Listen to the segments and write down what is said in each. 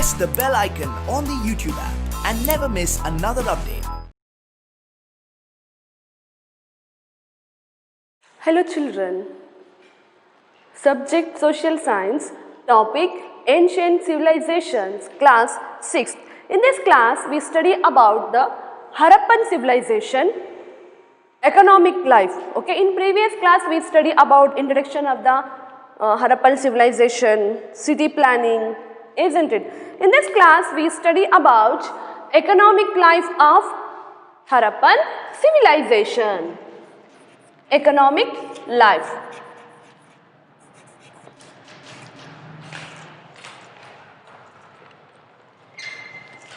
press the bell icon on the YouTube app and never miss another update. Hello children. Subject Social Science. Topic Ancient Civilizations. Class 6th. In this class we study about the Harappan civilization, economic life. Okay, in previous class we study about introduction of the Harappan civilization, city planning, isn't it? In this class we study about economic life of Harappan civilization. Economic life.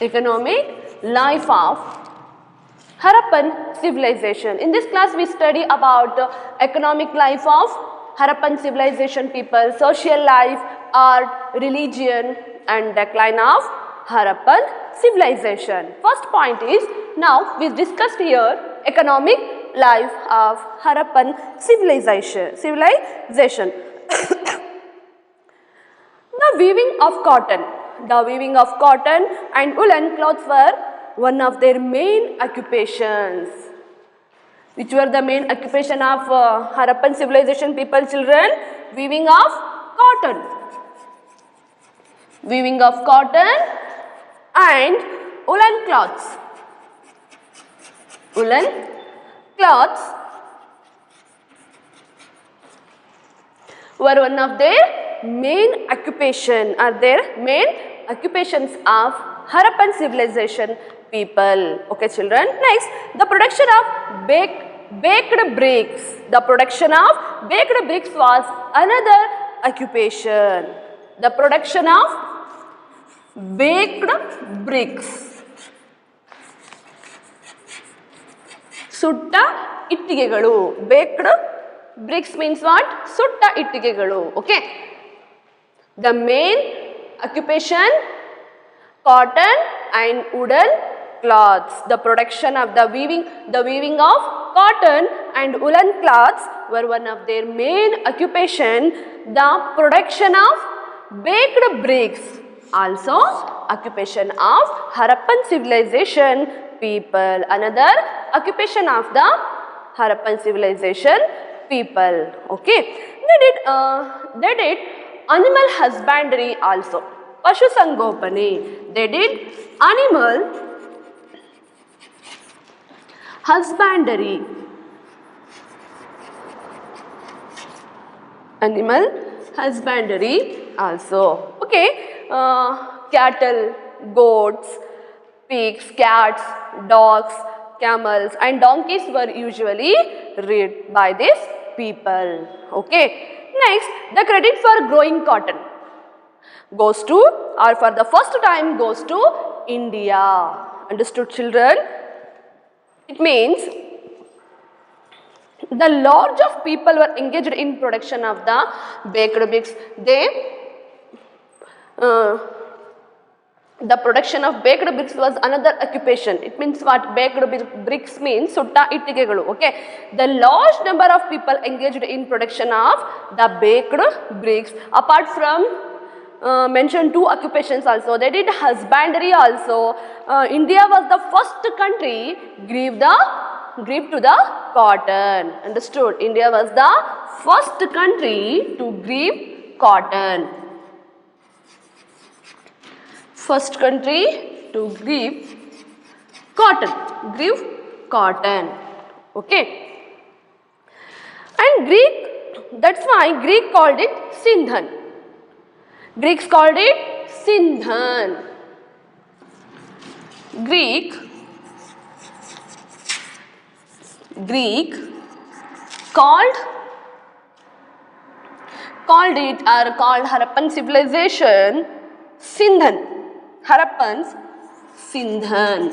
Economic life of Harappan civilization. In this class we study about economic life of Harappan civilization people, social life, art, religion and decline of Harappan civilization. First point is, now we discussed here economic life of Harappan civilization. The weaving of cotton. The weaving of cotton and woolen cloths were one of their main occupations. Which were the main occupation of Harappan civilization people, children? Weaving of cotton. Weaving of cotton and woolen cloths. Woolen cloths were one of their main occupation, are their main occupations of Harappan civilization people. Okay children. Next, the production of baked bricks. The production of baked bricks was another occupation. The production of baked bricks. Sutta ittigegalu. Baked bricks means what? Sutta ittigegalu. Okay. The main occupation, cotton and woolen cloths. The production of the weaving of cotton and woolen cloths were one of their main occupation. The production of baked bricks, also occupation of Harappan civilization people. Another occupation of the Harappan civilization people. Okay. They did animal husbandry also. Pashu Sangopane. They did animal husbandry. Animal husbandry also. Okay. Cattle, goats, pigs, cats, dogs, camels and donkeys were usually reared by these people. Okay. Next, the credit for growing cotton goes to, or for the first time goes to India. Understood children? It means the large of people were engaged in production of the baked bricks. The production of baked bricks was another occupation. It means what? Baked bricks means sutta ittigegalu. Okay. The large number of people engaged in production of the baked bricks. Apart from mentioned two occupations also, they did husbandry also. India was the first country grieved to the cotton. Understood? India was the first country to grieve cotton. First country to grieve cotton. Okay. And that's why Greek called it Sindhan. Greeks called it Sindhan. Greek called it, or called Harappan civilization Sindhan. Harappan's Sindhan.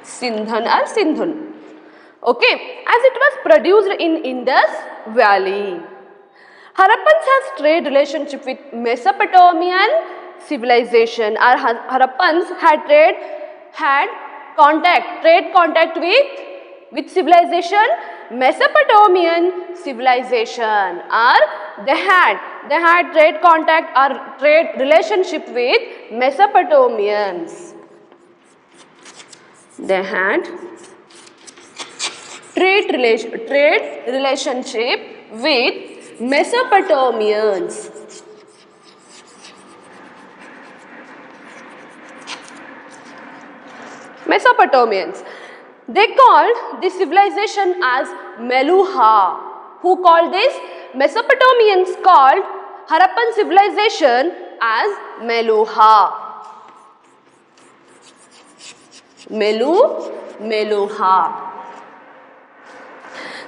Sindhan or Sindhun. Okay, as it was produced in Indus Valley. Harappans has trade relationship with Mesopotamian civilization. Our Harappans had trade contact with Which civilization? Mesopotamian civilization. Or they had trade contact or trade relationship with Mesopotamians. They had trade relationship with Mesopotamians. Mesopotamians. They called this civilization as Meluha. Who called this? Mesopotamians called Harappan civilization as Meluha. Meluha.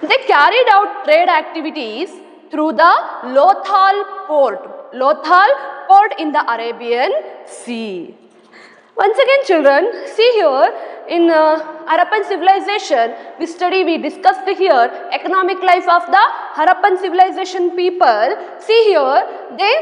They carried out trade activities through the Lothal port in the Arabian Sea. Once again children, see here in Harappan civilization, we discussed here economic life of the Harappan civilization people. See here, they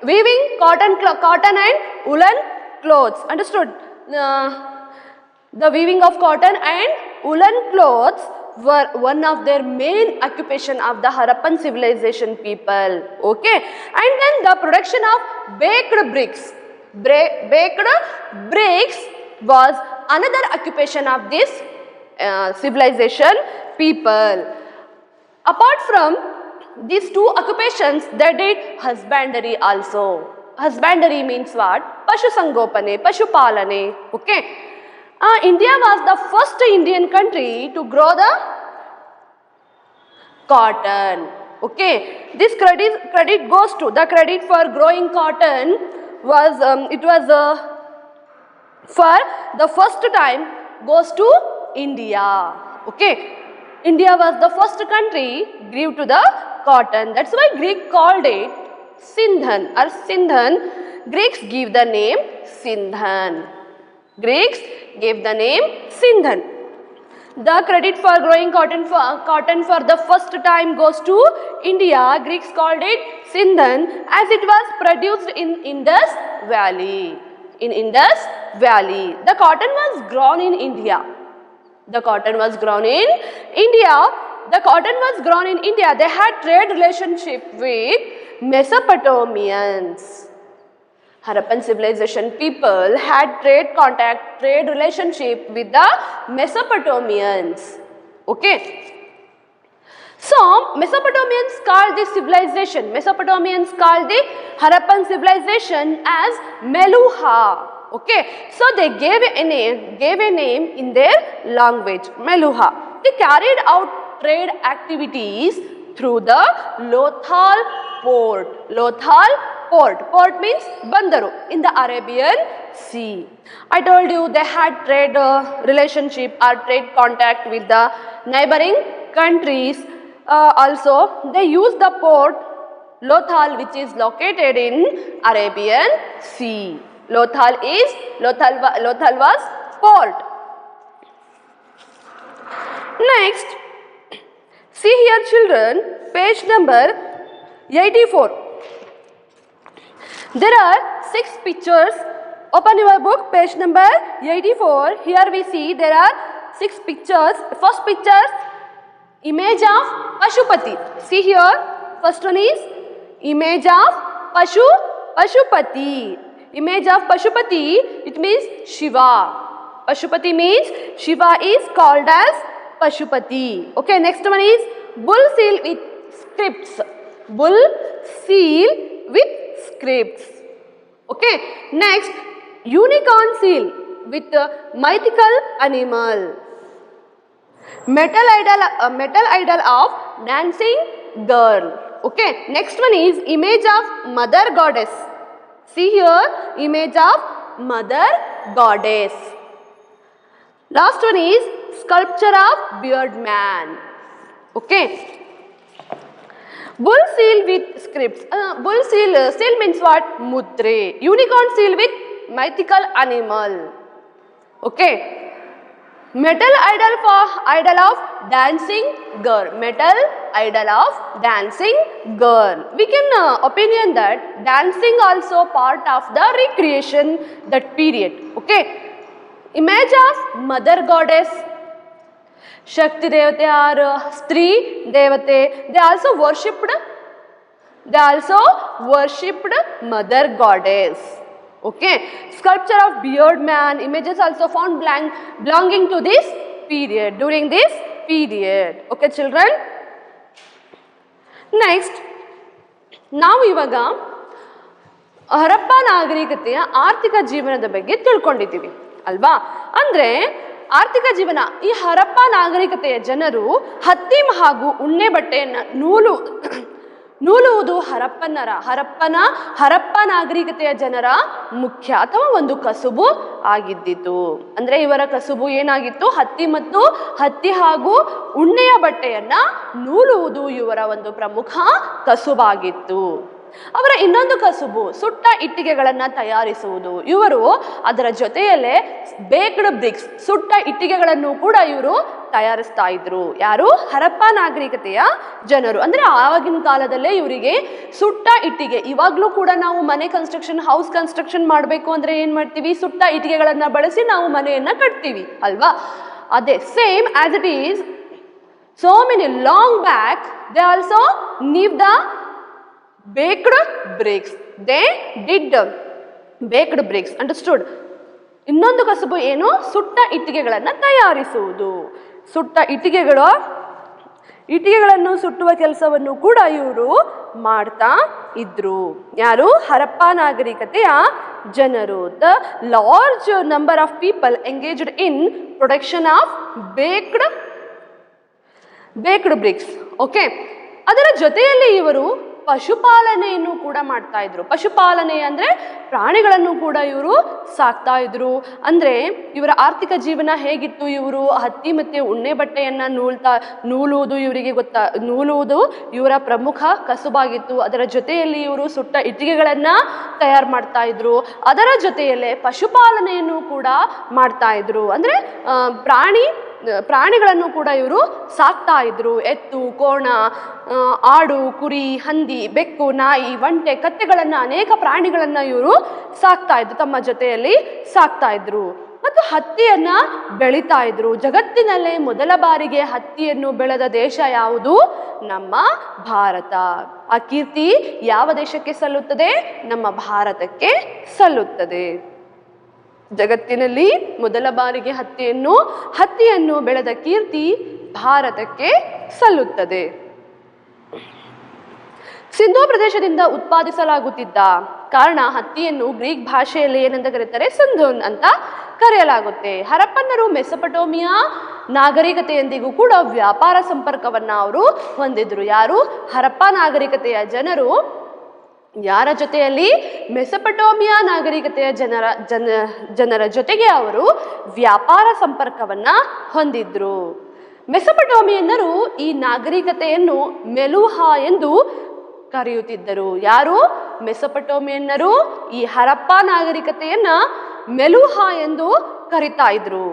weaving cotton and woolen clothes. Understood? The weaving of cotton and woolen clothes were one of their main occupation of the Harappan civilization people. Okay, and then the production of baked bricks. Baked bricks was another occupation of this civilization people. Apart from these two occupations, they did husbandry also. Husbandry means what? Pashu Sangopane, Pashu Palane. Okay. India was the first Indian country to grow the cotton. Okay, this credit goes to the credit for growing cotton was for the first time goes to India. Okay, India was the first country grew to the cotton. That's why Greek called it Sindhan or Sindhan. Greeks give the name Sindhan. Greeks gave the name Sindhan. The credit for growing cotton for the first time goes to India. Greeks called it Sindhan as it was produced in Indus Valley. In Indus Valley. The cotton was grown in India. The cotton was grown in India. The cotton was grown in India. They had trade relationship with Mesopotamians. Harappan civilization people had trade relationship with the Mesopotamians. Okay. So, Mesopotamians called this civilization, Mesopotamians called the Harappan civilization as Meluha. Okay. So, they gave a name in their language, Meluha. They carried out trade activities through the Lothal port. Port means Bandaru in the Arabian Sea. I told you they had trade relationship or trade contact with the neighboring countries. Also, they use the port Lothal, which is located in Arabian Sea. Lothal was port. Next, see here children, page number 84. There are 6 pictures. Open your book, page number 84. Here we see there are 6 pictures. First picture, image of Pashupati. See here, first one is image of Pashupati. Image of Pashupati, it means Shiva. Pashupati means Shiva is called as Pashupati. Okay, next one is bull seal with scripts. Bull seal with scripts. Okay, next unicorn seal with mythical animal. Metal idol of dancing girl. Okay, next one is image of mother goddess. See here, image of mother goddess. Last one is sculpture of beard man. Okay. Bull seal with scripts. Bull seal means what? Mudre. Unicorn seal with mythical animal. Okay. Metal idol of dancing girl. Metal idol of dancing girl. We can opinion that dancing also part of the recreation that period. Okay. Image of mother goddess. ಶಕ್ತಿ ದೇವತೆ R ಸ್ತ್ರೀ ದೇವತೆ. They also worshipped mother goddess. Okay, sculpture of beard man, images also found belonging to this period, during this period. Okay children, next ನಾವು ಇವಾಗ ಹರಪ್ಪ ನಾಗರಿಕತೆಯ ಆರ್ಥಿಕ ಜೀವನದ ಬಗ್ಗೆ ತಿಳ್ಕೊಂಡಿದ್ದೀವಿ ಅಲ್ವಾ. ಅಂದ್ರೆ ಆರ್ಥಿಕ ಜೀವನ, ಈ ಹರಪ್ಪ ನಾಗರಿಕತೆಯ ಜನರು ಹತ್ತಿ ಹಾಗೂ ಉಣ್ಣೆ ಬಟ್ಟೆಯನ್ನ ನೂಲುವುದು ಹರಪ್ಪ ನಾಗರಿಕತೆಯ ಜನರ ಮುಖ್ಯ ಅಥವಾ ಒಂದು ಕಸುಬು ಆಗಿದ್ದಿತು. ಅಂದ್ರೆ ಇವರ ಕಸುಬು ಏನಾಗಿತ್ತು? ಹತ್ತಿ ಹಾಗೂ ಉಣ್ಣೆಯ ಬಟ್ಟೆಯನ್ನ ನೂಲುವುದು ಇವರ ಒಂದು ಪ್ರಮುಖ ಕಸುಬಾಗಿತ್ತು. ಅವರ ಇನ್ನೊಂದು ಕಸುಬು ಸುಟ್ಟ ಇಟ್ಟಿಗೆಗಳನ್ನು ತಯಾರಿಸುವುದು. ಇವರು ಅದರ ಜೊತೆಯಲ್ಲೇ ಬೇಕ್ಡ್ ಬ್ರಿಕ್ಸ್, ಸುಟ್ಟ ಇಟ್ಟಿಗೆಗಳನ್ನು ಕೂಡ ಇವರು ತಯಾರಿಸ್ತಾ ಇದ್ರು. ಯಾರು? ಹರಪ್ಪ ನಾಗರಿಕತೆಯ ಜನರು. ಅಂದ್ರೆ ಆವಾಗಿನ ಕಾಲದಲ್ಲೇ ಇವರಿಗೆ ಸುಟ್ಟ ಇಟ್ಟಿಗೆ, ಇವಾಗ್ಲೂ ಕೂಡ ನಾವು ಮನೆ ಹೌಸ್ ಕನ್ಸ್ಟ್ರಕ್ಷನ್ ಮಾಡಬೇಕು ಅಂದ್ರೆ ಏನ್ ಮಾಡ್ತೀವಿ? ಸುಟ್ಟ ಇಟ್ಟಿಗೆಗಳನ್ನ ಬಳಸಿ ನಾವು ಮನೆಯನ್ನ ಕಟ್ತೀವಿ ಅಲ್ವಾ. ಅದೇ same as it is so many long back they also knew the baked bricks. They did baked bricks. Understood? ಇನ್ನೊಂದು ಕಸುಬು ಏನು? ಸುಟ್ಟ ಇಟ್ಟಿಗೆಗಳನ್ನು ತಯಾರಿಸುವುದು. ಸುಟ್ಟ ಇಟ್ಟಿಗೆಗಳನ್ನು ಸುಟ್ಟುವ ಕೆಲಸವನ್ನು ಕೂಡ ಇವರು ಮಾಡ್ತಾ ಇದ್ರು. ಯಾರು? ಹರಪ್ಪ ನಾಗರಿಕತೆಯ ಜನರು. The large number of people engaged in production of baked bricks. Okay, ಅದರ ಜೊತೆಯಲ್ಲಿ ಇವರು ಪಶುಪಾಲನೆಯನ್ನು ಕೂಡ ಮಾಡ್ತಾ ಇದ್ರು. ಪಶುಪಾಲನೆ ಅಂದ್ರೆ ಪ್ರಾಣಿಗಳನ್ನು ಕೂಡ ಇವರು ಸಾಕ್ತಾ ಇದ್ರು. ಅಂದ್ರೆ ಇವರ ಆರ್ಥಿಕ ಜೀವನ ಹೇಗಿತ್ತು? ಇವರು ಹತ್ತಿ ಮತ್ತೆ ಉಣ್ಣೆ ಬಟ್ಟೆಯನ್ನ ನೂಲುವುದು ಇವರಿಗೆ ನೂಲುವುದು ಇವರ ಪ್ರಮುಖ ಕಸುಬಾಗಿತ್ತು. ಅದರ ಜೊತೆಯಲ್ಲಿ ಇವರು ಸುಟ್ಟ ಇಟ್ಟಿಗೆಗಳನ್ನ ತಯಾರು ಮಾಡ್ತಾ ಇದ್ರು. ಅದರ ಜೊತೆಯಲ್ಲೇ ಪಶುಪಾಲನೆಯನ್ನು ಕೂಡ ಮಾಡ್ತಾ ಇದ್ರು. ಅಂದ್ರೆ ಪ್ರಾಣಿಗಳನ್ನು ಕೂಡ ಇವರು ಸಾಕ್ತಾ ಇದ್ರು. ಎತ್ತು, ಕೋಣ, ಆಡು, ಕುರಿ, ಹಂದಿ, ಬೆಕ್ಕು, ನಾಯಿ, ಒಂಟೆ, ಕತ್ತೆಗಳನ್ನ, ಅನೇಕ ಪ್ರಾಣಿಗಳನ್ನ ಇವರು ಸಾಕ್ತಾ ಇದ್ರು, ತಮ್ಮ ಜೊತೆಯಲ್ಲಿ ಸಾಕ್ತಾ ಇದ್ರು. ಮತ್ತು ಹತ್ತಿಯನ್ನ ಬೆಳೀತಾ ಇದ್ರು. ಜಗತ್ತಿನಲ್ಲೇ ಮೊದಲ ಬಾರಿಗೆ ಹತ್ತಿಯನ್ನು ಬೆಳೆದ ದೇಶ ಯಾವುದು? ನಮ್ಮ ಭಾರತ. ಆ ಕೀರ್ತಿ ಯಾವ ದೇಶಕ್ಕೆ ಸಲ್ಲುತ್ತದೆ? ನಮ್ಮ ಭಾರತಕ್ಕೆ ಸಲ್ಲುತ್ತದೆ. ಜಗತ್ತಿನಲ್ಲಿ ಮೊದಲ ಬಾರಿಗೆ ಹತ್ತಿಯನ್ನು ಬೆಳೆದ ಕೀರ್ತಿ ಭಾರತಕ್ಕೆ ಸಲ್ಲುತ್ತದೆ. ಸಿಂಧೂ ಪ್ರದೇಶದಿಂದ ಉತ್ಪಾದಿಸಲಾಗುತ್ತಿದ್ದ ಕಾರಣ ಹತ್ತಿಯನ್ನು ಗ್ರೀಕ್ ಭಾಷೆಯಲ್ಲಿ ಏನಂತ ಕರೀತಾರೆ? ಸಿಂಧೂನ್ ಅಂತ ಕರೆಯಲಾಗುತ್ತೆ. ಹರಪ್ಪನ್ನರು ಮೆಸೊಪಟೋಮಿಯಾ ನಾಗರಿಕತೆಯೊಂದಿಗೂ ಕೂಡ ವ್ಯಾಪಾರ ಸಂಪರ್ಕವನ್ನ ಅವರು ಹೊಂದಿದ್ರು. ಯಾರು? ಹರಪ್ಪ ನಾಗರಿಕತೆಯ ಜನರು ಯಾರ ಜೊತೆಯಲ್ಲಿ? ಮೆಸೊಪಟೋಮಿಯಾ ನಾಗರಿಕತೆಯ ಜನರ ಜೊತೆಗೆ ಅವರು ವ್ಯಾಪಾರ ಸಂಪರ್ಕವನ್ನ ಹೊಂದಿದ್ರು. ಮೆಸೊಪಟೋಮಿಯನ್ನರು ಈ ನಾಗರಿಕತೆಯನ್ನು ಮೆಲುಹಾ ಎಂದು ಕರೆಯುತ್ತಿದ್ದರು. ಯಾರು? ಮೆಸೊಪಟೋಮಿಯನ್ನರು ಈ ಹರಪ್ಪ ನಾಗರಿಕತೆಯನ್ನ ಮೆಲುಹಾ ಎಂದು ಕರಿತಾ ಇದ್ರು.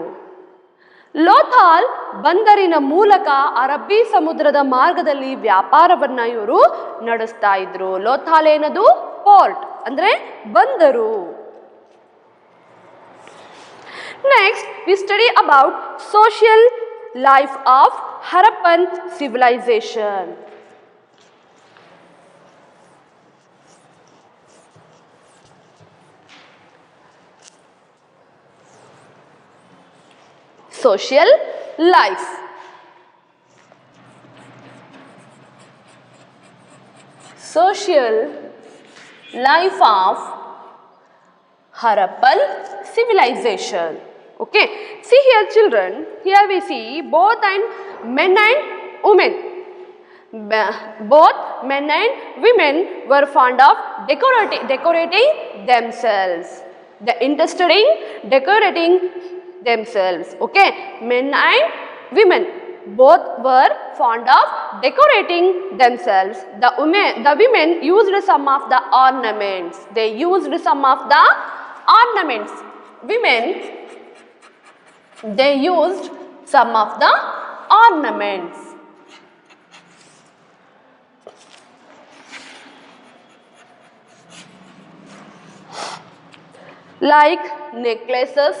ಲೋಥಾಲ್ ಬಂದರಿನ ಮೂಲಕ ಅರಬ್ಬಿ ಸಮುದ್ರದ ಮಾರ್ಗದಲ್ಲಿ ವ್ಯಾಪಾರವನ್ನ ಇವರು ನಡೆಸ್ತಾ ಇದ್ರು. ಲೋಥಾಲ್ ಏನದು? ಪೋರ್ಟ್ ಅಂದ್ರೆ ಬಂದರು. Next we study about social life of Harappan civilisation. Social life. Social life of Harappan civilization. Okay, see here children, here we see both men and women. Both men and women were fond of decorating themselves. They interested in decorating themselves. Okay, men and women both were fond of decorating themselves. The women used some of the ornaments. They used some of the ornaments. Women, they used some of the ornaments. Like necklaces,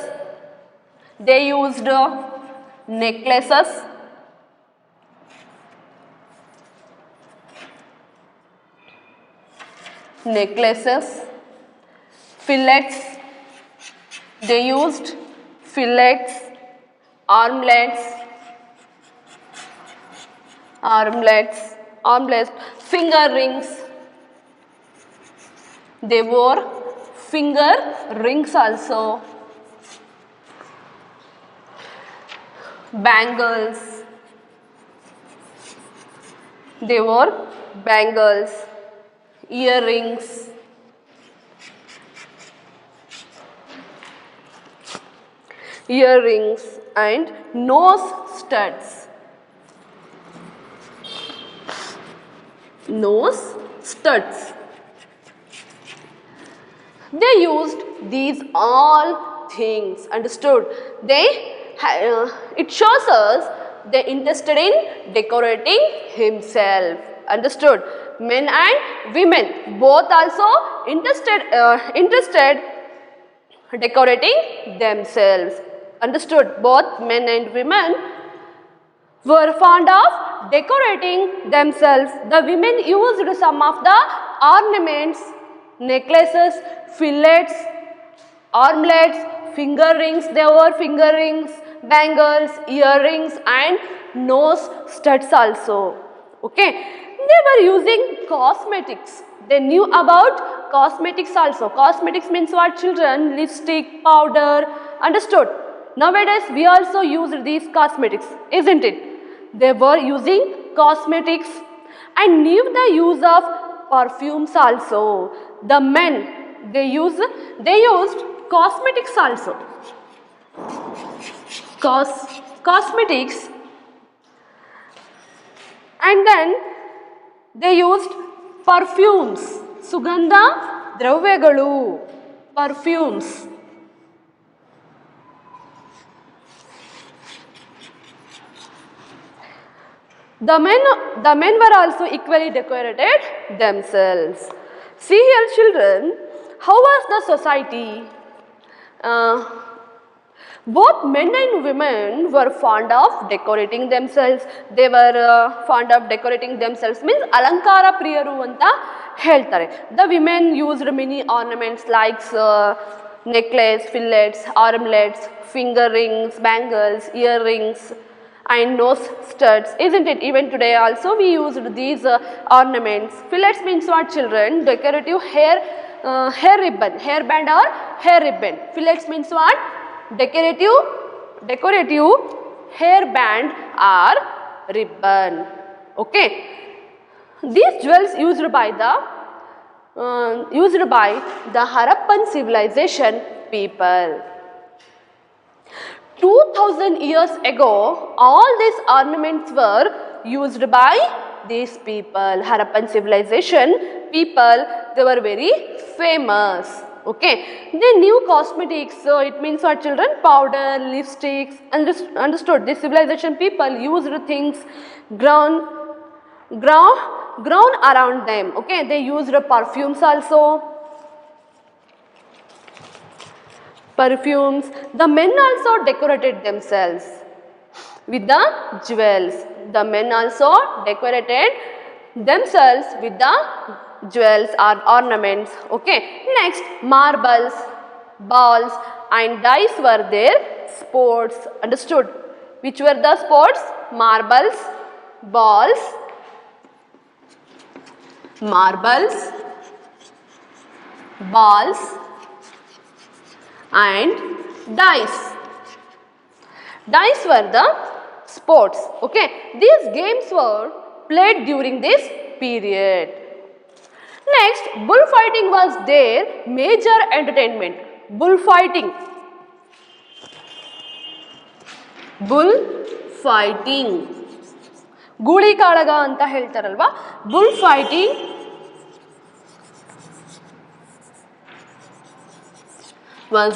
they used necklaces, fillets, they used fillets, armlets, finger rings, they wore finger rings also, bangles, they wore bangles, earrings, and nose studs. They used these all things, understood? It shows us they interested in decorating himself, understood? Men and women both also interested decorating themselves, understood? Both men and women were fond of decorating themselves. The women used some of the ornaments, necklaces, fillets, armlets, finger rings, they wore finger rings, bangles, earrings and nose studs also. Okay, they were using cosmetics. They knew about cosmetics also. Cosmetics means what, children? Lipstick, powder, understood? Nowadays we also use these cosmetics, isn't it? They were using cosmetics and knew the use of perfumes also. The men, they used cosmetics also. Cosmetics, and then they used perfumes, sugandha ದ್ರವ್ಯಗಳು, perfumes. The men were also equally decorated themselves. See here, children, how was the society? Both men and women were fond of decorating themselves. They were fond of decorating themselves means alankara priyaru anta ಹೇಳ್ತಾರೆ. The women used many ornaments like necklace, fillets, armlets, finger rings, bangles, earrings and nose studs, isn't it? Even today also we used these ornaments. Fillets means what, children? Decorative hair ribbon, hair band or hair ribbon. Fillets means what? Decorative hair band or ribbon. Okay, these jewels used by the Harappan civilization people. 2000 years ago, all these ornaments were used by these people. Harappan civilization people, they were very famous. Okay, they knew cosmetics, so it means what, children? Powder, lipsticks, understood? This civilization people used things grown around them. Okay, they used perfumes also. The men also decorated themselves with the jewels. The men also decorated themselves with the jewels or ornaments. Okay, next, marbles, balls and dice were their sports, understood? Which were the sports? Marbles, balls and dice. Dice were the sports. Okay, these games were played during this period. Next, bullfighting was their major entertainment. Bullfighting. ಗೂಳಿ ಕಾಳಗ ಅಂತ ಹೇಳ್ತಾರಲ್ವಾ, bullfighting was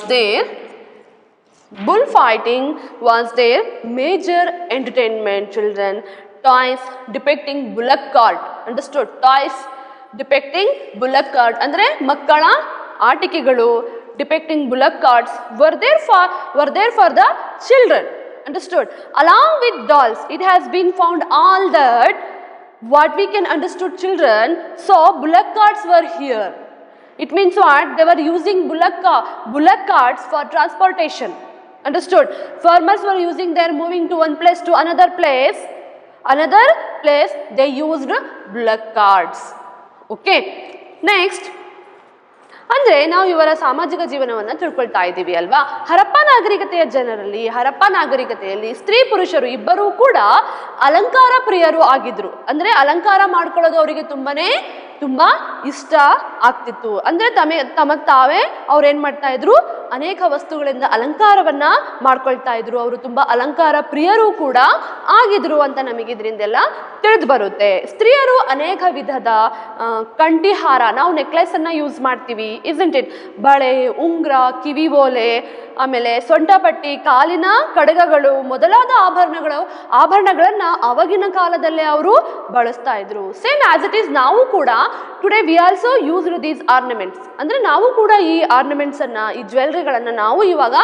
their major entertainment, children. Toys depicting bullock cart, understood? Toys depicting bullock cart andre makkala ಆಟಿಕೆಗಳು depicting bullock carts were there for the children. Understood? Along with dolls, it has been found all that what we can understood children. So bullock carts were here. It means what? They were using bullock carts for transportation. Understood? Farmers were using their moving to one place to another place. They used bullock carts. Okay. Next. ಅಂದರೆ ನಾವು ಇವರ ಸಾಮಾಜಿಕ ಜೀವನವನ್ನು ತಿಳ್ಕೊಳ್ತಾ ಇದ್ದೀವಿ ಅಲ್ವಾ. ಹರಪ್ಪ ನಾಗರಿಕತೆಯಲ್ಲಿ ಸ್ತ್ರೀ ಪುರುಷರು ಇಬ್ಬರೂ ಕೂಡ ಅಲಂಕಾರ ಪ್ರಿಯರು ಆಗಿದ್ರು. ಅಂದರೆ ಅಲಂಕಾರ ಮಾಡ್ಕೊಳ್ಳೋದು ಅವರಿಗೆ ತುಂಬಾ ಇಷ್ಟ ಆಗ್ತಿತ್ತು. ಅಂದರೆ ತಮಗೆ ತಾವೇ ಅವ್ರು ಏನ್ ಮಾಡ್ತಾ ಇದ್ರು, ಅನೇಕ ವಸ್ತುಗಳಿಂದ ಅಲಂಕಾರವನ್ನ ಮಾಡ್ಕೊಳ್ತಾ ಇದ್ರು. ಅವರು ತುಂಬಾ ಅಲಂಕಾರ ಪ್ರಿಯರು ಕೂಡ ಆಗಿದ್ರು ಅಂತ ನಮಗೆ ಇದರಿಂದೆಲ್ಲ ತಿಳಿದು ಬರುತ್ತೆ. ಸ್ತ್ರೀಯರು ಅನೇಕ ವಿಧದ ಕಂಠಿಹಾರ, ನಾವು ನೆಕ್ಲೆಸ್ ಅನ್ನ ಯೂಸ್ ಮಾಡ್ತೀವಿ, ಇಸ್ಂಟ್ ಇಟ್? ಬಳೆ, ಉಂಗ್ರ, ಕಿವಿ ಓಲೆ, ಆಮೇಲೆ ಸೊಂಟಪಟ್ಟಿ, ಕಾಲಿನ ಕಡಗಗಳು ಮೊದಲಾದ ಆಭರಣಗಳನ್ನ ಅವಾಗಿನ ಕಾಲದಲ್ಲೇ ಅವರು ಬಳಸ್ತಾ ಇದ್ರು. ಸೇಮ್ ಆಸ್ ಇಟ್ ಈಸ್ ನಾವು ಕೂಡ today we also used these ornaments. ಅಂದ್ರೆ ನಾವು ಕೂಡ ಈ ಆರ್ನಮೆಂಟ್ಸ್ ಅನ್ನ, ಈ ಜ್ಯುವೆಲ್ರಿಗಳನ್ನ ನಾವು ಇವಾಗ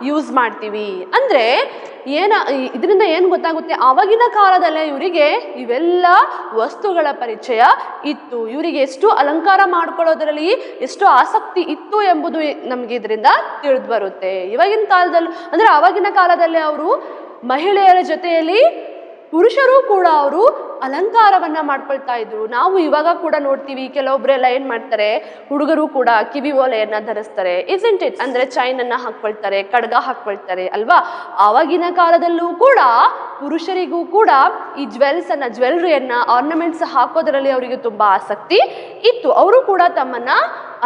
ಯೂಸ್ ಮಾಡ್ತೀವಿ. ಅಂದ್ರೆ ಇದರಿಂದ ಏನು ಗೊತ್ತಾಗುತ್ತೆ, ಆವಾಗಿನ ಕಾಲದಲ್ಲೇ ಇವರಿಗೆ ಇವೆಲ್ಲ ವಸ್ತುಗಳ ಪರಿಚಯ ಇತ್ತು. ಇವರಿಗೆ ಎಷ್ಟು ಅಲಂಕಾರ ಮಾಡ್ಕೊಳ್ಳೋದ್ರಲ್ಲಿ ಎಷ್ಟು ಆಸಕ್ತಿ ಇತ್ತು ಎಂಬುದು ನಮ್ಗೆ ಇದರಿಂದ ತಿಳಿದು ಬರುತ್ತೆ. ಇವಾಗಿನ ಕಾಲದಲ್ಲಿ ಅಂದ್ರೆ ಆವಾಗಿನ ಕಾಲದಲ್ಲಿ ಅವರು ಮಹಿಳೆಯರ ಜೊತೆಯಲ್ಲಿ ಪುರುಷರು ಕೂಡ ಅವರು ಅಲಂಕಾರವನ್ನ ಮಾಡ್ಕೊಳ್ತಾ ಇದ್ರು. ನಾವು ಇವಾಗ ಕೂಡ ನೋಡ್ತೀವಿ, ಕೆಲವೊಬ್ರೆಲ್ಲ ಏನ್ ಮಾಡ್ತಾರೆ, ಹುಡುಗರು ಕೂಡ ಕಿವಿ ಓಲೆಯನ್ನ ಧರಿಸ್ತಾರೆ, ಇಸ್ಂಟ್ ಇಟ್? ಅಂದ್ರೆ ಚೈನ್ ಅನ್ನ ಹಾಕೊಳ್ತಾರೆ, ಕಡ್ಗ ಹಾಕೊಳ್ತಾರೆ ಅಲ್ವಾ. ಆವಾಗಿನ ಕಾಲದಲ್ಲೂ ಕೂಡ ಪುರುಷರಿಗೂ ಕೂಡ ಈ ಜ್ಯುವೆಲ್ರಿಯನ್ನ, ಆರ್ನಮೆಂಟ್ಸ್ ಹಾಕೋದ್ರಲ್ಲಿ ಅವರಿಗೆ ತುಂಬಾ ಆಸಕ್ತಿ ಇತ್ತು. ಅವರು ಕೂಡ ತಮ್ಮನ್ನ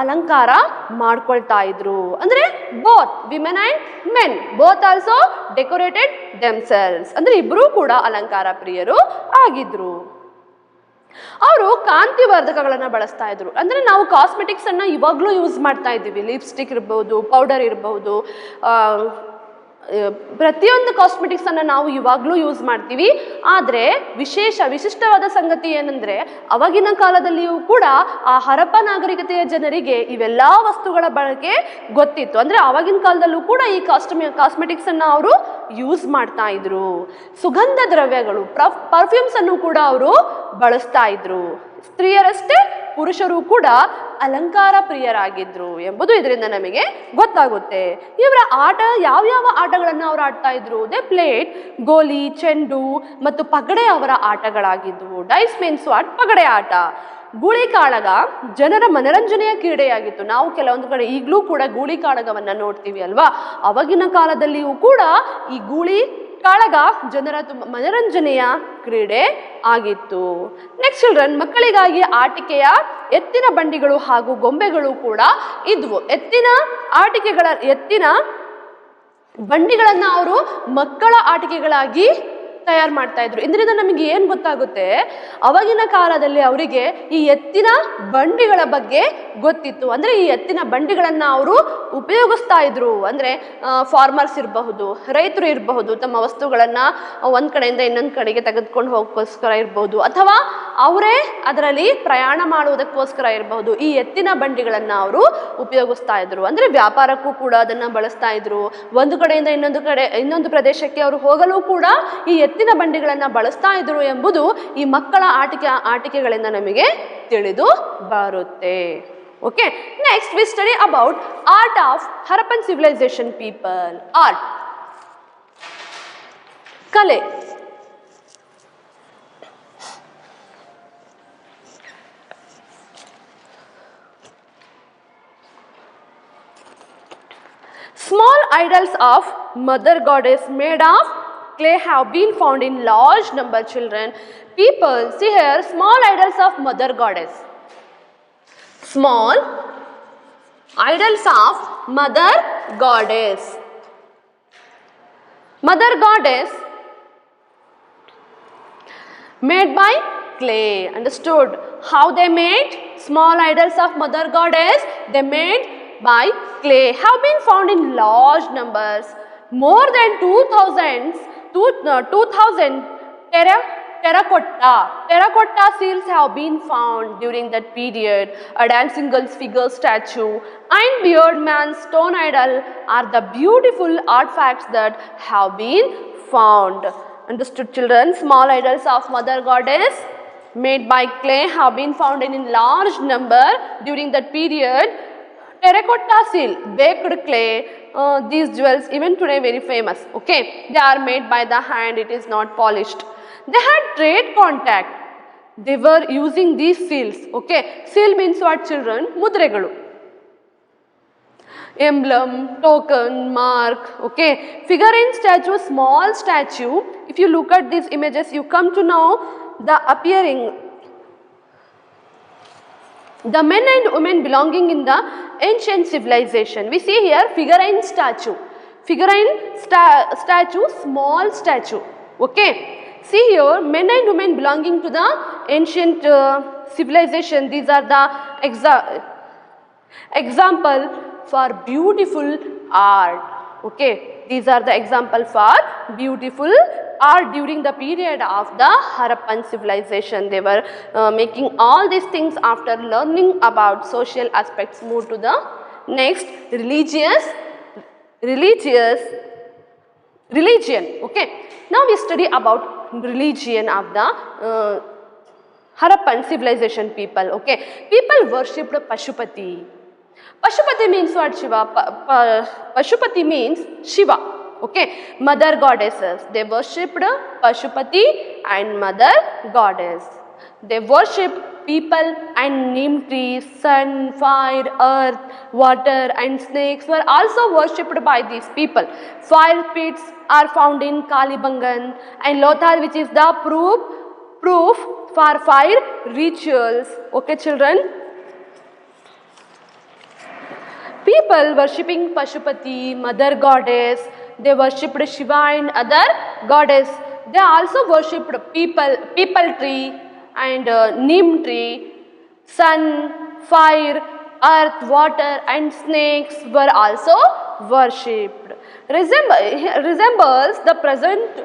ಅಲಂಕಾರ ಮಾಡ್ಕೊಳ್ತಾ ಇದ್ರು. ಅಂದ್ರೆ both women and men both also decorated themselves. ಅಂದ್ರೆ ಇಬ್ರು ಕೂಡ ಅಲಂಕಾರ ಪ್ರಿಯರು ಆಗಿದ್ರು. ಅವರು ಕಾಂತಿವರ್ಧಕಗಳನ್ನ ಬಳಸ್ತಾ ಇದ್ರು. ಅಂದ್ರೆ ನಾವು ಕಾಸ್ಮೆಟಿಕ್ಸ್ ಅನ್ನ ಇವಾಗ್ಲೂ ಯೂಸ್ ಮಾಡ್ತಾ ಇದ್ದೀವಿ. ಲಿಪ್ಸ್ಟಿಕ್ ಇರಬಹುದು, ಪೌಡರ್ ಇರಬಹುದು, ಪ್ರತಿಯೊಂದು ಕಾಸ್ಮೆಟಿಕ್ಸ್ ಅನ್ನ ನಾವು ಇವಾಗ್ಲೂ ಯೂಸ್ ಮಾಡ್ತೀವಿ. ಆದ್ರೆ ವಿಶಿಷ್ಟವಾದ ಸಂಗತಿ ಏನಂದ್ರೆ, ಅವಾಗಿನ ಕಾಲದಲ್ಲಿಯೂ ಕೂಡ ಆ ಹರಪ್ಪ ನಾಗರಿಕತೆಯ ಜನರಿಗೆ ಇವೆಲ್ಲಾ ವಸ್ತುಗಳ ಬಳಕೆ ಗೊತ್ತಿತ್ತು. ಅಂದ್ರೆ ಅವಾಗಿನ ಕಾಲದಲ್ಲೂ ಕೂಡ ಈ ಕಾಸ್ಮೆಟಿಕ್ಸ್ ಅನ್ನ ಅವರು ಯೂಸ್ ಮಾಡ್ತಾ ಇದ್ರು. ಸುಗಂಧ ದ್ರವ್ಯಗಳು, ಪರ್ಫ್ಯೂಮ್ಸ್ ಅನ್ನು ಕೂಡ ಅವರು ಬಳಸ್ತಾ ಇದ್ರು. ಸ್ತ್ರೀಯರಷ್ಟೇ ಪುರುಷರು ಕೂಡ ಅಲಂಕಾರ ಪ್ರಿಯರಾಗಿದ್ರು ಎಂಬುದು ಇದರಿಂದ ನಮಗೆ ಗೊತ್ತಾಗುತ್ತೆ. ಇವರ ಆಟ, ಯಾವ್ಯಾವ ಆಟಗಳನ್ನ ಅವರು ಆಡ್ತಾ ಇದ್ರು? ದೇ ಪ್ಲೇಡ್ ಗೋಲಿ, ಚೆಂಡು ಮತ್ತು ಪಗಡೆ ಅವರ ಆಟಗಳಾಗಿದ್ವು. Dice means what? ಪಗಡೆ ಆಟ. ಗೂಳಿ ಕಾಳಗ ಜನರ ಮನರಂಜನೆಯ ಕ್ರೀಡೆಯಾಗಿತ್ತು. ನಾವು ಕೆಲವೊಂದು ಕಡೆ ಈಗಲೂ ಕೂಡ ಗೂಳಿ ಕಾಳಗವನ್ನ ನೋಡ್ತೀವಿ ಅಲ್ವಾ. ಅವಾಗಿನ ಕಾಲದಲ್ಲಿಯೂ ಕೂಡ ಈ ಗೂಳಿ ಕಾಳಗ ಜನರ ತುಂಬ ಮನರಂಜನೆಯ ಕ್ರೀಡೆ ಆಗಿತ್ತು. ನೆಕ್ಸ್ಟ್ ಚಿಲ್ಡ್ರನ್, ಮಕ್ಕಳಿಗಾಗಿ ಆಟಿಕೆಯ ಎತ್ತಿನ ಬಂಡಿಗಳು ಹಾಗೂ ಗೊಂಬೆಗಳು ಕೂಡ ಇದ್ವು. ಎತ್ತಿನ ಬಂಡಿಗಳನ್ನ ಅವರು ಮಕ್ಕಳ ಆಟಿಕೆಗಳಾಗಿ ತಯಾರು ಮಾಡ್ತಾ ಇದ್ರು. ಇದರಿಂದ ನಮಗೆ ಏನ್ ಗೊತ್ತಾಗುತ್ತೆ, ಅವಾಗಿನ ಕಾಲದಲ್ಲಿ ಅವರಿಗೆ ಈ ಎತ್ತಿನ ಬಂಡಿಗಳ ಬಗ್ಗೆ ಗೊತ್ತಿತ್ತು. ಅಂದ್ರೆ ಈ ಎತ್ತಿನ ಬಂಡಿಗಳನ್ನ ಅವರು ಉಪಯೋಗಿಸ್ತಾ ಇದ್ರು. ಅಂದ್ರೆ ಫಾರ್ಮರ್ಸ್ ಇರಬಹುದು, ರೈತರು ಇರಬಹುದು, ತಮ್ಮ ವಸ್ತುಗಳನ್ನ ಒಂದ್ ಕಡೆಯಿಂದ ಇನ್ನೊಂದ್ ಕಡೆಗೆ ತೆಗೆದುಕೊಂಡು ಹೋಗೋಕ್ಕೋಸ್ಕರ ಇರಬಹುದು, ಅಥವಾ ಅವರೇ ಅದರಲ್ಲಿ ಪ್ರಯಾಣ ಮಾಡುವುದಕ್ಕೋಸ್ಕರ ಇರಬಹುದು. ಈ ಎತ್ತಿನ ಬಂಡಿಗಳನ್ನ ಅವರು ಉಪಯೋಗಿಸ್ತಾ ಇದ್ರು. ಅಂದ್ರೆ ವ್ಯಾಪಾರಕ್ಕೂ ಕೂಡ ಅದನ್ನ ಬಳಸ್ತಾ ಇದ್ರು. ಒಂದು ಕಡೆಯಿಂದ ಇನ್ನೊಂದು ಪ್ರದೇಶಕ್ಕೆ ಅವರು ಹೋಗಲು ಕೂಡ ಈ ಎತ್ತಿನ ಬಂಡಿಗಳನ್ನ ಬಳಸ್ತಾ ಇದ್ರು ಎಂಬುದು ಈ ಮಕ್ಕಳ ಆಟಿಕೆಗಳಿಂದ ನಮಗೆ ತಿಳಿದು ಬರುತ್ತೆ. Okay, next we study about art of Harappan civilisation people. Art, ಕಲೆ. Small idols of mother goddess made of clay have been found in large number, children. People, see here, small idols of mother goddess. Small idols of mother goddess. Mother goddess made by clay. Understood? How they made small idols of mother goddess? They made by clay, have been found in large numbers. More than 2000 terracotta. Terracotta seals have been found during that period. A dancing girl's figure statue and beard man's stone idol are the beautiful artifacts that have been found. Understood, children? Small idols of Mother Goddess made by clay have been found in large number during that period. Terracotta seal, baked clay, these jewels even today very famous. Okay, they are made by the hand, it is not polished. They had trade contact. They were using these seals. Okay, seal means what, children? Mudregalu. Emblem, token, mark. Okay, figurine statue, small statue. If you look at these images, you come to know the appearing. The men and women belonging in the ancient civilization. We see here figurine statue. Figurine statue, small statue. Okay. See here men and women belonging to the ancient civilization. These are the example for beautiful art. Okay. These are the example for beautiful art during the period of the Harappan civilization. They were making all these things after learning about social aspects. Move to the next, religion. Okay. Now we study about religion of the Harappan civilization people. Okay. People worshipped Pashupati. Pashupati means what, Shiva? Pashupati means Shiva. Okay, mother goddesses. They worshipped Pashupati and mother goddess. They worshipped people and neem trees, sun, fire, earth, water and snakes were also worshipped by these people. Fire pits are found in Kalibangan and Lothal, which is the proof for fire rituals. Okay, children. People worshipping Pashupati, mother goddess, they worshipped Shiva and other goddess. They also worshipped people tree and neem tree, sun, fire, earth, water and snakes were also worshipped. Resembles the present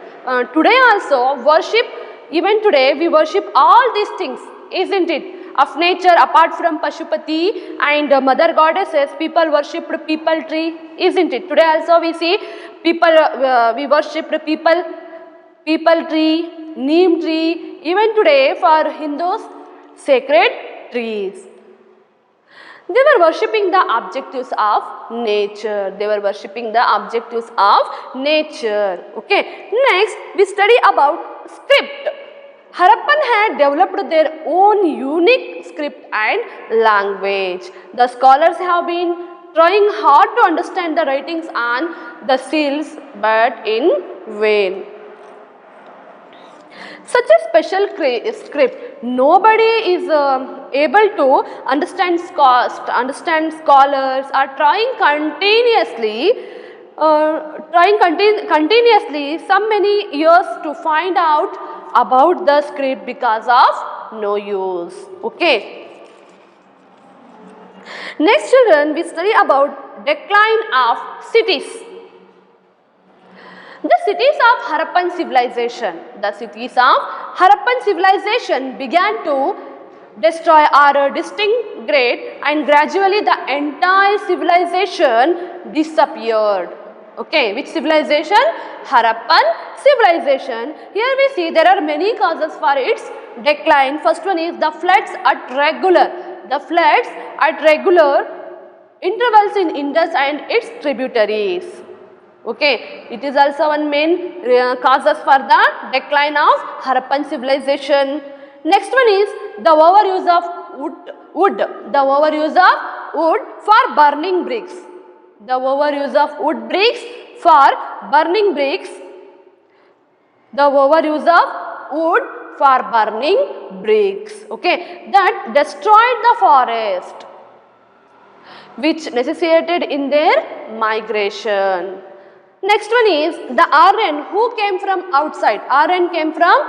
today also worship. Even today we worship all these things, isn't it? Of nature, apart from Pashupati and mother goddesses, people worshipped people tree, isn't it? Today also we see people, we worshipped people tree, neem tree. Even today for Hindus, sacred trees. They were worshipping the objectives of nature. They were worshipping the objectives of nature. Okay. Next, we study about script. Harappan had developed their own unique script and language. The scholars have been trying hard to understand the writings on the seals, but in vain. Such a special script, nobody is able to understand scholars are trying continuously some many years to find out about the script because of no use. Okay. Next, children, we study about decline of cities. The cities of Harappan civilization began to destroy or disintegrate, and gradually the entire civilization disappeared. Okay, which civilization? Harappan civilization. Here we see there are many causes for its decline. First one is the floods at regular intervals in Indus and its tributaries. Okay, it is also one main causes for the decline of Harappan civilization. Next one is the overuse of wood. The overuse of wood for burning bricks. The overuse of wood bricks for burning bricks. The overuse of wood for burning bricks. Okay, that destroyed the forest, which necessitated in their migration. Next one is the Aryan who came from outside. Aryans came from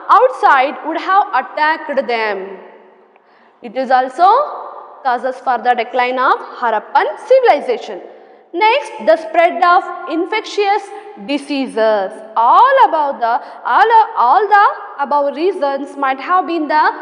outside would have attacked them. It is also causes for the decline of Harappan civilization. Next, the spread of infectious diseases. All the above reasons might have been the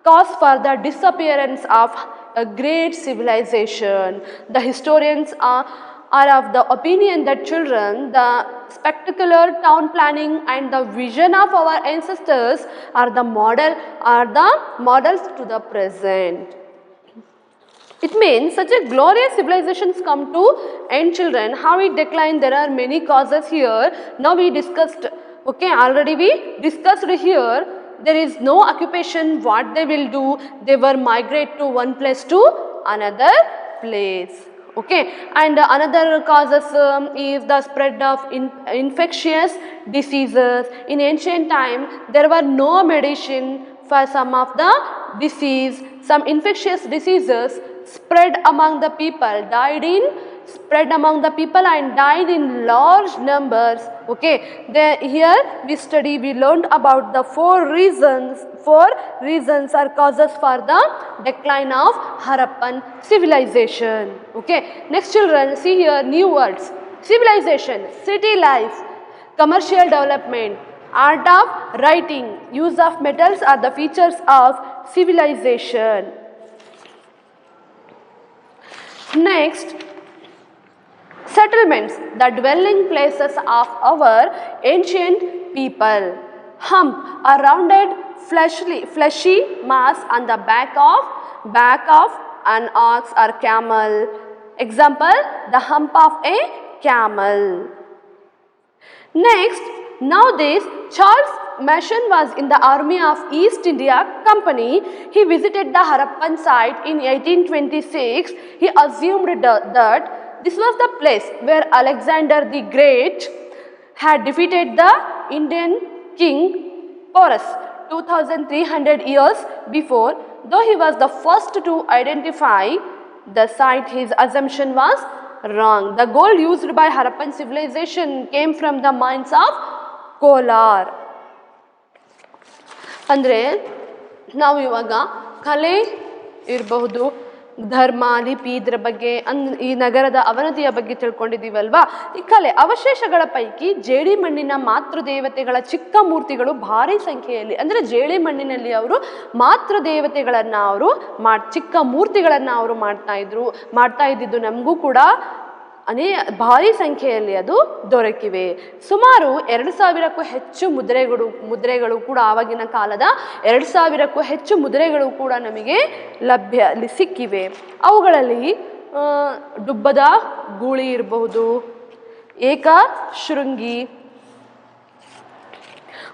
cause for the disappearance of a great civilization. The historians are of the opinion that children, the spectacular town planning and the vision of our ancestors are the models to the present. It means such a glorious civilizations come to end, children. How it declined, there are many causes here. Now we discussed, okay, already we discussed here. There is no occupation, what they will do, they were migrate to one place to another place. Okay, and another causes is the spread of infectious diseases. In ancient time, there were no medicine for some of the disease. Some infectious diseases spread among the people, and died in large numbers. Okay, here we learned about the four reasons or causes for the decline of Harappan civilization. Okay, next, children, see here new words: civilization, city life, commercial development, art of writing, use of metals are the features of civilization. Next, settlements, the dwelling places of our ancient people. Hump, a rounded fleshy mass on the back of an ox or camel. Example, the hump of a camel. Next, nowadays Charles Mason was in the army of East India Company. He visited the Harappan site in 1826. He assumed that this was the place where Alexander the Great had defeated the Indian king Porus 2300 years before. Though he was the first to identify the site, his assumption was wrong. The gold used by Harappan civilization came from the mines of Kolar. ಅಂದರೆ ನಾವು ಇವಾಗ ಕಲೆ ಇರಬಹುದು, ಧರ್ಮ, ಲಿಪಿ, ಇದರ ಬಗ್ಗೆ ಈ ನಗರದ ಅವನತಿಯ ಬಗ್ಗೆ ತಿಳ್ಕೊಂಡಿದ್ದೀವಲ್ವಾ. ಈ ಕಲೆ ಅವಶೇಷಗಳ ಪೈಕಿ ಜೇಡಿ ಮಣ್ಣಿನ ಮಾತೃದೇವತೆಗಳ ಚಿಕ್ಕ ಮೂರ್ತಿಗಳು ಭಾರಿ ಸಂಖ್ಯೆಯಲ್ಲಿ, ಅಂದರೆ ಜೇಡಿ ಮಣ್ಣಿನಲ್ಲಿ ಅವರು ಮಾತೃದೇವತೆಗಳನ್ನು ಅವರು ಚಿಕ್ಕ ಮೂರ್ತಿಗಳನ್ನು ಅವರು ಮಾಡ್ತಾ ಇದ್ದಿದ್ದು ನಮಗೂ ಕೂಡ ಭಾರಿ ಸಂಖ್ಯೆಯಲ್ಲಿ ಅದು ದೊರಕಿವೆ. ಸುಮಾರು 2000ಕ್ಕೂ ಹೆಚ್ಚು ಮುದ್ರೆಗಳು ಕೂಡ, ಆವಾಗಿನ ಕಾಲದ 2000ಕ್ಕೂ ಹೆಚ್ಚು ಮುದ್ರೆಗಳು ಕೂಡ ನಮಗೆ ಸಿಕ್ಕಿವೆ. ಅವುಗಳಲ್ಲಿ ಡುಬ್ಬದ ಗೂಳಿ ಇರಬಹುದು, ಏಕಶೃಂಗಿ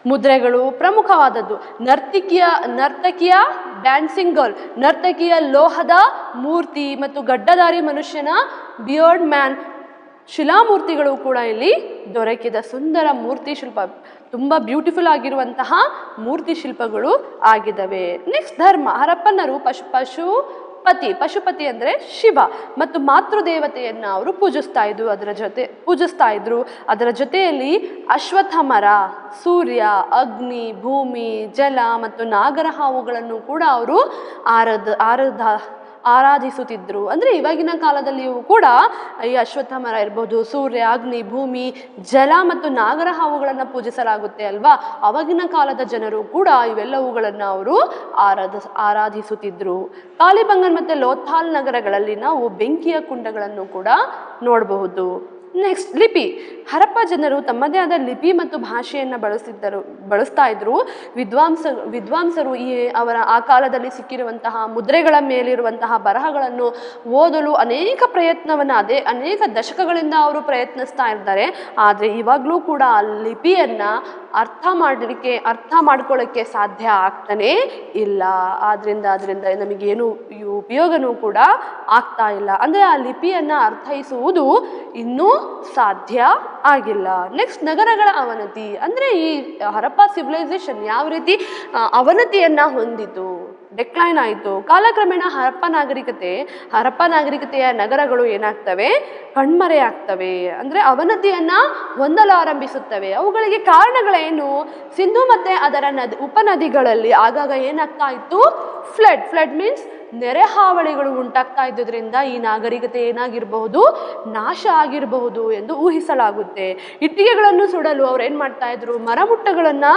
ಮುದ್ರೆಗಳು ಪ್ರಮುಖವಾದದ್ದು. ನರ್ತಕಿಯ ಡ್ಯಾನ್ಸಿಂಗ್ ಗರ್ಲ್, ನರ್ತಕಿಯ ಲೋಹದ ಮೂರ್ತಿ ಮತ್ತು ಗಡ್ಡಧಾರಿ ಮನುಷ್ಯನ ಬಿಯರ್ಡ್ ಮ್ಯಾನ್ ಶಿಲಾಮೂರ್ತಿಗಳು ಕೂಡ ಇಲ್ಲಿ ದೊರಕಿದ ಸುಂದರ ಮೂರ್ತಿ ಶಿಲ್ಪ, ತುಂಬ ಬ್ಯೂಟಿಫುಲ್ ಆಗಿರುವಂತಹ ಮೂರ್ತಿ ಶಿಲ್ಪಗಳು ಆಗಿದ್ದಾವೆ. ನೆಕ್ಸ್ಟ್, ಧರ್ಮ. ಹರಪ್ಪನ್ನರು ಪಶುಪತಿ ಅಂದರೆ ಶಿವ ಮತ್ತು ಮಾತೃದೇವತೆಯನ್ನು ಅವರು ಪೂಜಿಸ್ತಾ ಇದ್ರು. ಅದರ ಜೊತೆಯಲ್ಲಿ ಅಶ್ವತ್ಥ ಮರ, ಸೂರ್ಯ, ಅಗ್ನಿ, ಭೂಮಿ, ಜಲ ಮತ್ತು ನಾಗರ ಹಾವುಗಳನ್ನು ಕೂಡ ಅವರು ಆರಾಧಿಸುತ್ತಿದ್ದರು. ಅಂದರೆ ಇವಾಗಿನ ಕಾಲದಲ್ಲಿಯೂ ಕೂಡ ಈ ಅಶ್ವತ್ಥ ಮರ ಇರ್ಬೋದು, ಸೂರ್ಯ, ಅಗ್ನಿ, ಭೂಮಿ, ಜಲ ಮತ್ತು ನಾಗರ ಹಾವುಗಳನ್ನು ಪೂಜಿಸಲಾಗುತ್ತೆ ಅಲ್ವಾ. ಅವಾಗಿನ ಕಾಲದ ಜನರು ಕೂಡ ಇವೆಲ್ಲವುಗಳನ್ನು ಅವರು ಆರಾಧಿಸುತ್ತಿದ್ದರು. ಕಾಲಿಬಂಗನ್ ಮತ್ತು ಲೋಥಾಲ್ ನಗರಗಳಲ್ಲಿ ನಾವು ಬೆಂಕಿಯ ಕುಂಡಗಳನ್ನು ಕೂಡ ನೋಡಬಹುದು. ನೆಕ್ಸ್ಟ್, ಲಿಪಿ. ಹರಪ್ಪ ಜನರು ತಮ್ಮದೇ ಆದ ಲಿಪಿ ಮತ್ತು ಭಾಷೆಯನ್ನು ಬಳಸ್ತಾ ಇದ್ರು. ವಿದ್ವಾಂಸರು ಆ ಕಾಲದಲ್ಲಿ ಸಿಕ್ಕಿರುವಂತಹ ಮುದ್ರೆಗಳ ಮೇಲಿರುವಂತಹ ಬರಹಗಳನ್ನು ಓದಲು ಅನೇಕ ದಶಕಗಳಿಂದ ಅವರು ಪ್ರಯತ್ನಿಸ್ತಾ ಇದ್ದಾರೆ. ಆದರೆ ಇವಾಗಲೂ ಕೂಡ ಆ ಲಿಪಿಯನ್ನು ಅರ್ಥ ಮಾಡ್ಕೊಳ್ಳೋಕ್ಕೆ ಸಾಧ್ಯ ಆಗ್ತಾನೇ ಇಲ್ಲ. ಆದ್ರಿಂದ ನಮಗೇನು ಉಪಯೋಗನೂ ಕೂಡ ಆಗ್ತಾ ಇಲ್ಲ. ಅಂದರೆ ಆ ಲಿಪಿಯನ್ನು ಅರ್ಥೈಸುವುದು ಇನ್ನೂ ಸಾಧ್ಯ ಆಗಿಲ್ಲ. ನೆಕ್ಸ್ಟ್, ನಗರಗಳ ಅವನತಿ. ಅಂದರೆ ಈ ಹರಪ್ಪ ಸಿವಿಲೈಸೇಷನ್ ಯಾವ ರೀತಿ ಅವನತಿಯನ್ನ ಹೊಂದಿತು, ಡೆಕ್ಲೈನ್ ಆಯಿತು. ಕಾಲಕ್ರಮೇಣ ಹರಪ್ಪ ನಾಗರಿಕತೆಯ ನಗರಗಳು ಏನಾಗ್ತವೆ, ಕಣ್ಮರೆಯಾಗ್ತವೆ. ಅಂದರೆ ಅವನತಿಯನ್ನ ಹೊಂದಲಾರಂಭಿಸುತ್ತವೆ. ಅವುಗಳಿಗೆ ಕಾರಣಗಳೇನು? ಸಿಂಧು ಮತ್ತೆ ಅದರ ಉಪನದಿಗಳಲ್ಲಿ ಆಗಾಗ ಏನಾಗ್ತಾ ಇತ್ತು, ಫ್ಲಡ್ ಮೀನ್ಸ್ ನೆರೆ ಹಾವಳಿಗಳು ಉಂಟಾಗ್ತಾ ಇದ್ದುದರಿಂದ ಈ ನಾಗರಿಕತೆ ಏನಾಗಿರಬಹುದು, ನಾಶ ಆಗಿರಬಹುದು ಎಂದು ಊಹಿಸಲಾಗುತ್ತೆ. ಇಟ್ಟಿಗೆಗಳನ್ನು ಸುಡಲು ಅವ್ರು ಏನು ಮಾಡ್ತಾ ಇದ್ರು, ಮರಮುಟ್ಟಗಳನ್ನು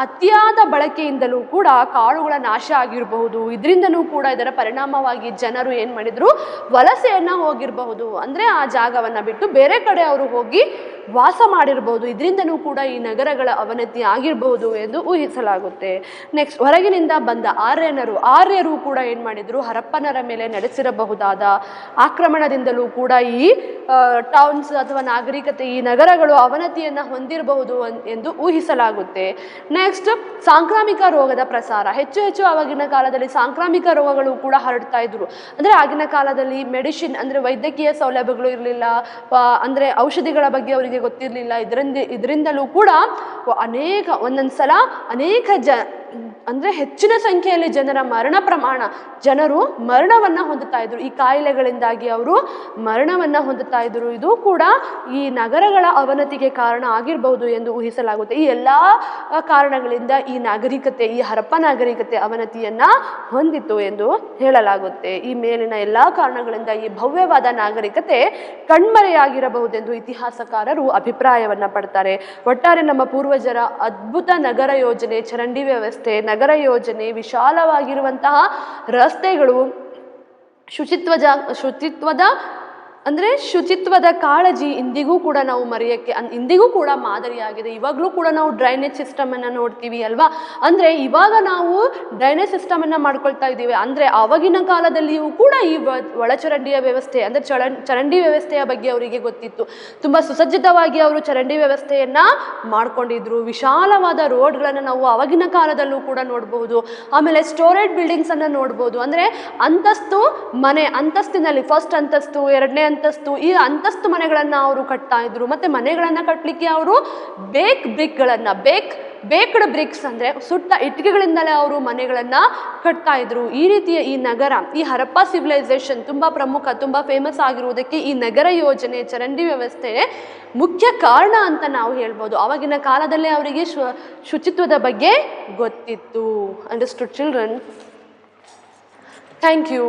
ಅತಿಯಾದ ಬಳಕೆಯಿಂದಲೂ ಕೂಡ ಕಾಡುಗಳ ನಾಶ ಆಗಿರಬಹುದು. ಇದರಿಂದನೂ ಕೂಡ ಇದರ ಪರಿಣಾಮವಾಗಿ ಜನರು ಏನು ಮಾಡಿದ್ರು, ವಲಸೆಯನ್ನು ಹೋಗಿರಬಹುದು. ಅಂದರೆ ಆ ಜಾಗವನ್ನು ಬಿಟ್ಟು ಬೇರೆ ಕಡೆ ಅವರು ಹೋಗಿ ವಾಸ ಮಾಡಿರಬಹುದು. ಇದರಿಂದನೂ ಕೂಡ ಈ ನಗರಗಳ ಅವನತಿ ಆಗಿರಬಹುದು ಎಂದು ಊಹಿಸಲಾಗುತ್ತೆ. ನೆಕ್ಸ್ಟ್, ಹೊರಗಿನಿಂದ ಬಂದ ಆರ್ಯರು ಕೂಡ ಏನು ಮಾಡಿದ್ರು, ಹರಪ್ಪನರ ಮೇಲೆ ನಡೆಸಿರಬಹುದಾದ ಆಕ್ರಮಣದಿಂದಲೂ ಕೂಡ ಈ ಟೌನ್ಸ್ ಅಥವಾ ನಾಗರಿಕತೆ, ಈ ನಗರಗಳು ಅವನತಿಯನ್ನು ಹೊಂದಿರಬಹುದು ಎಂದು ಊಹಿಸಲಾಗುತ್ತೆ. ನೆಕ್ಸ್ಟ್, ಸಾಂಕ್ರಾಮಿಕ ರೋಗದ ಪ್ರಸಾರ. ಹೆಚ್ಚು ಆವಾಗಿನ ಕಾಲದಲ್ಲಿ ಸಾಂಕ್ರಾಮಿಕ ರೋಗಗಳು ಕೂಡ ಹರಡ್ತಾ ಇದ್ರು. ಅಂದರೆ ಆಗಿನ ಕಾಲದಲ್ಲಿ ಮೆಡಿಸಿನ್ ಅಂದರೆ ವೈದ್ಯಕೀಯ ಸೌಲಭ್ಯಗಳು ಇರಲಿಲ್ಲ, ಅಂದರೆ ಔಷಧಿಗಳ ಬಗ್ಗೆ ಅವರಿಗೆ ಗೊತ್ತಿರಲಿಲ್ಲ. ಇದರಿಂದಲೂ ಕೂಡ ಒಂದೊಂದ್ಸಲ ಅನೇಕ ಅಂದರೆ ಹೆಚ್ಚಿನ ಸಂಖ್ಯೆಯಲ್ಲಿ ಜನರು ಮರಣವನ್ನು ಹೊಂದುತ್ತಾ ಇದ್ರು. ಈ ಕಾಯಿಲೆಗಳಿಂದಾಗಿ ಅವರು ಮರಣವನ್ನು ಹೊಂದುತ್ತಾ ಇದ್ರು. ಇದು ಕೂಡ ಈ ನಗರಗಳ ಅವನತಿಗೆ ಕಾರಣ ಆಗಿರಬಹುದು ಎಂದು ಊಹಿಸಲಾಗುತ್ತೆ. ಈ ಎಲ್ಲ ಕಾರಣಗಳಿಂದ ಈ ನಾಗರಿಕತೆ, ಈ ಹರಪ್ಪ ನಾಗರಿಕತೆ ಅವನತಿಯನ್ನ ಹೊಂದಿತು ಎಂದು ಹೇಳಲಾಗುತ್ತೆ. ಈ ಮೇಲಿನ ಎಲ್ಲ ಕಾರಣಗಳಿಂದ ಈ ಭವ್ಯವಾದ ನಾಗರಿಕತೆ ಕಣ್ಮರೆಯಾಗಿರಬಹುದೆಂದು ಇತಿಹಾಸಕಾರರು ಅಭಿಪ್ರಾಯವನ್ನ ಪಡ್ತಾರೆ. ಒಟ್ಟಾರೆ ನಮ್ಮ ಪೂರ್ವಜರ ಅದ್ಭುತ ನಗರ ಯೋಜನೆ, ಚರಂಡಿ ವ್ಯವಸ್ಥೆ, ನಗರ ಯೋಜನೆ, ವಿಶಾಲವಾಗಿರುವಂತಹ ರಸ್ತೆಗಳು, ಶುಚಿತ್ವದ ಕಾಳಜಿ ಇಂದಿಗೂ ಕೂಡ ನಾವು ಇಂದಿಗೂ ಕೂಡ ಮಾದರಿಯಾಗಿದೆ. ಇವಾಗಲೂ ಕೂಡ ನಾವು ಡ್ರೈನೇಜ್ ಸಿಸ್ಟಮ್ ಅನ್ನ ನೋಡ್ತೀವಿ ಅಲ್ವಾ. ಅಂದ್ರೆ ಇವಾಗ ನಾವು ಡ್ರೈನೇಜ್ ಸಿಸ್ಟಮ್ ಅನ್ನ ಮಾಡ್ಕೊಳ್ತಾ ಇದ್ದೀವಿ. ಅಂದ್ರೆ ಆವಾಗಿನ ಕಾಲದಲ್ಲಿಯೂ ಕೂಡ ಈ ಒಳಚರಂಡಿಯ ವ್ಯವಸ್ಥೆ ಅಂದ್ರೆ ಚರಂಡಿ ವ್ಯವಸ್ಥೆಯ ಬಗ್ಗೆ ಅವರಿಗೆ ಗೊತ್ತಿತ್ತು. ತುಂಬಾ ಸುಸಜ್ಜಿತವಾಗಿ ಅವರು ಚರಂಡಿ ವ್ಯವಸ್ಥೆಯನ್ನ ಮಾಡ್ಕೊಂಡಿದ್ರು. ವಿಶಾಲವಾದ ರೋಡ್ಗಳನ್ನು ನಾವು ಆವಾಗಿನ ಕಾಲದಲ್ಲೂ ಕೂಡ ನೋಡಬಹುದು. ಆಮೇಲೆ ಸ್ಟೋರೇಜ್ ಬಿಲ್ಡಿಂಗ್ಸ್ ಅನ್ನ ನೋಡ್ಬೋದು. ಅಂದ್ರೆ ಅಂತಸ್ತಿನಲ್ಲಿ ಫಸ್ಟ್ ಅಂತಸ್ತು, ಎರಡನೇ ಅಂತಸ್ತು, ಈ ಅಂತಸ್ತು ಮನೆಗಳನ್ನ ಅವರು ಕಟ್ತಾ ಇದ್ರು. ಮತ್ತೆ ಮನೆಗಳನ್ನ ಕಟ್ಟಲಿಕ್ಕೆ ಅವರು ಬೇಕ್ಡ್ ಬ್ರಿಕ್ಸ್ ಅಂದ್ರೆ ಸುಟ್ಟ ಇಟ್ಟಿಗೆಗಳಿಂದಲೇ ಅವರು ಮನೆಗಳನ್ನ ಕಟ್ತಾ ಇದ್ರು. ಈ ರೀತಿಯ ಈ ನಗರ, ಈ ಹರಪ್ಪ ಸಿವಿಲೈಸೇಷನ್ ತುಂಬಾ ಪ್ರಮುಖ, ತುಂಬಾ ಫೇಮಸ್ ಆಗಿರುವುದಕ್ಕೆ ಈ ನಗರ ಯೋಜನೆ, ಚರಂಡಿ ವ್ಯವಸ್ಥೆ ಮುಖ್ಯ ಕಾರಣ ಅಂತ ನಾವು ಹೇಳ್ಬೋದು. ಆವಾಗಿನ ಕಾಲದಲ್ಲೇ ಅವರಿಗೆ ಶುಚಿತ್ವದ ಬಗ್ಗೆ ಗೊತ್ತಿತ್ತು. Understood children? Thank you.